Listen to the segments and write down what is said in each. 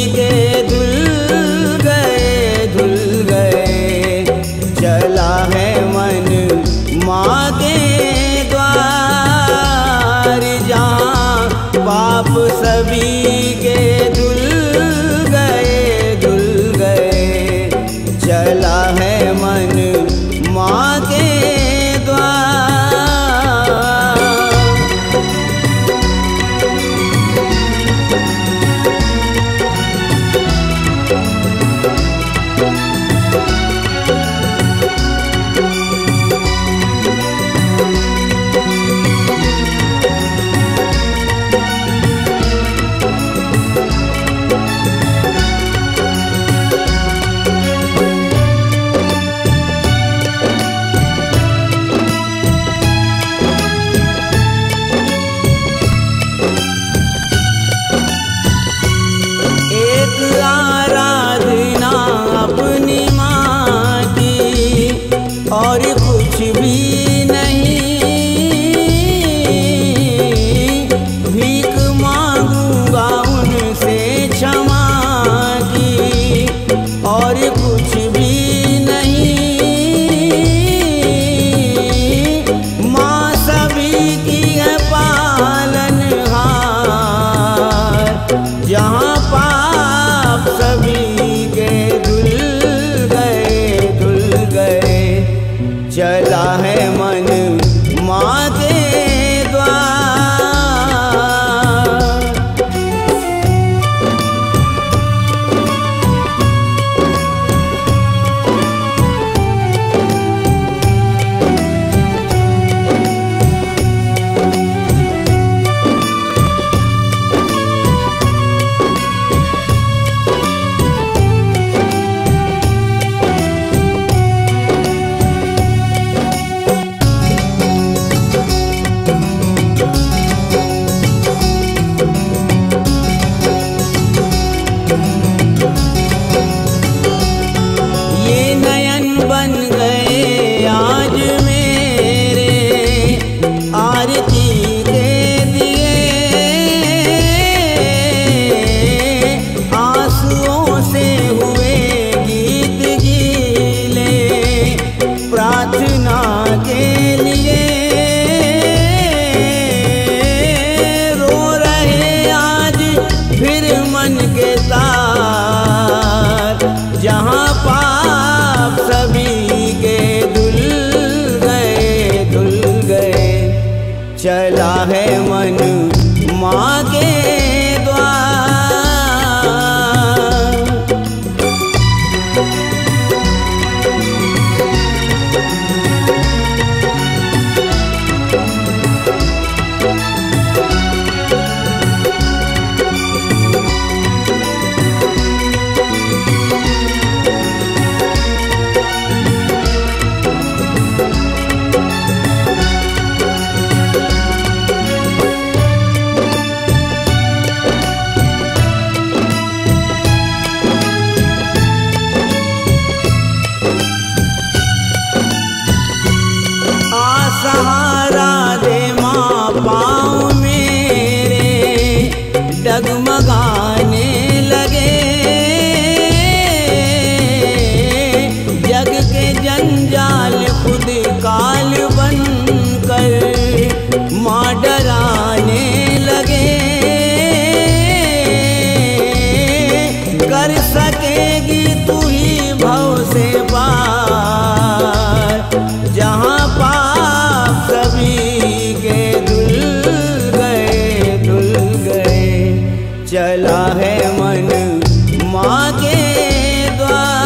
के धुल गए, चला है मन माँ के द्वार, जहाँ पाप सभी के धुल गए, चला है मन माँ के आराधना अपनी माँ की और कुछ भी नहीं, भीख मांगूंगा उनसे क्षमा की और कुछ भी नहीं। माँ सभी की है पालनहार, जहाँ सभी के धुल गए, चला है मन माँ के द्वार। बन गए आज मेरे आरती के दिए, आंसुओं से हुए गीत गीले प्रार्थना के लिए, रो रहे आज फिर मन के तार, जहाँ सभी के धुल गए, चला है मन माँ के द्वार। सहारा दे माँ पाँव मेरे डगमगाने लगे, जग के जंजाल खुद काल बनकर माँ डराने लगे, कर सकेगी तू ही भव से पार, जहाँ सभी के धुल गए, चला है मन माँ के द्वार।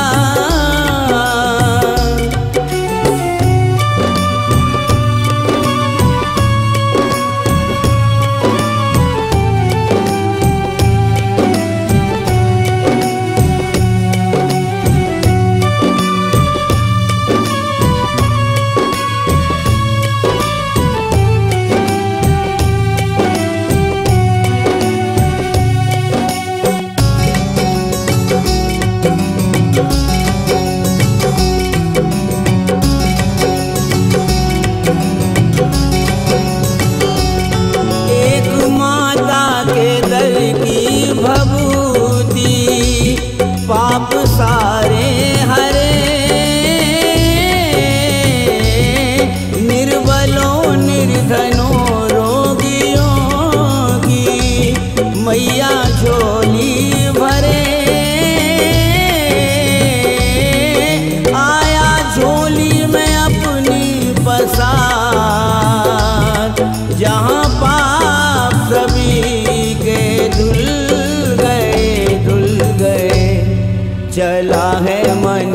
चला है मन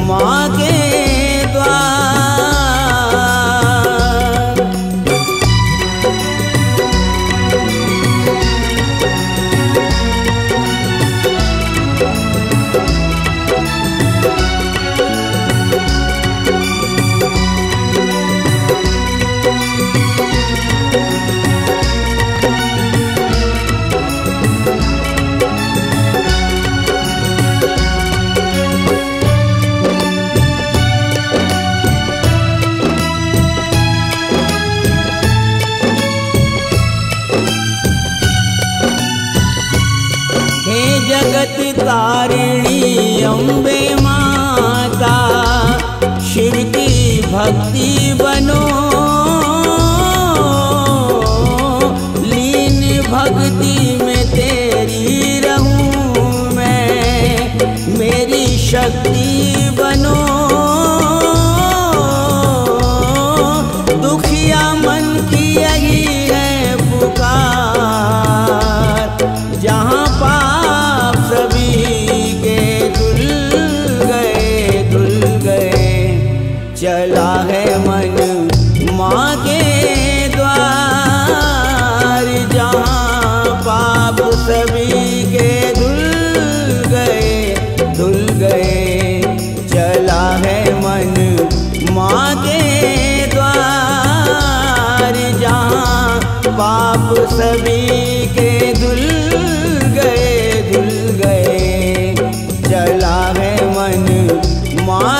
माँ के द्वार। जगत तारिणी अम्बे माता, शिव की भक्ति बनो, लीन भक्ति में तेरी रहूं मैं, मेरी शक्ति बनो। दुखिया मन की यही है पुकार, जहाँ सभी के धुल गए, चला है मन माँ के द्वार। जहाँ पाप सभी के धुल गए, चला है मन माँ के द्वार। जहाँ पाप सभी के धुल गए, चला है मन माँ